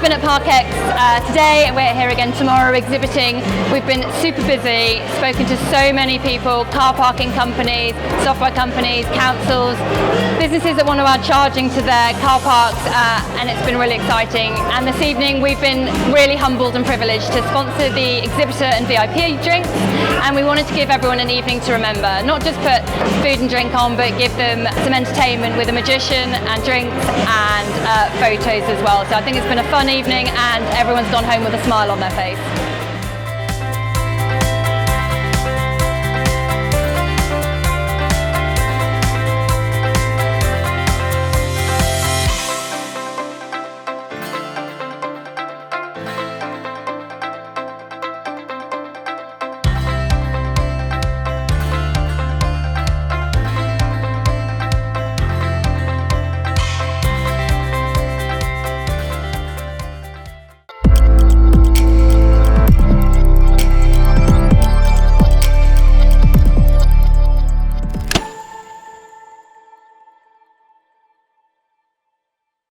we've been at Parkex today, and we're here again tomorrow exhibiting. We've been super busy, spoken to so many people, car parking companies, software companies, councils, businesses that want to add charging to their car parks, and it's been really exciting. And this evening we've been really humbled and privileged to sponsor the exhibitor and VIP drinks, and we wanted to give everyone an evening to remember. Not just put food and drink on, but give them some entertainment with a magician and drinks and photos as well. So I think it's been a fun evening and everyone's gone home with a smile on their face.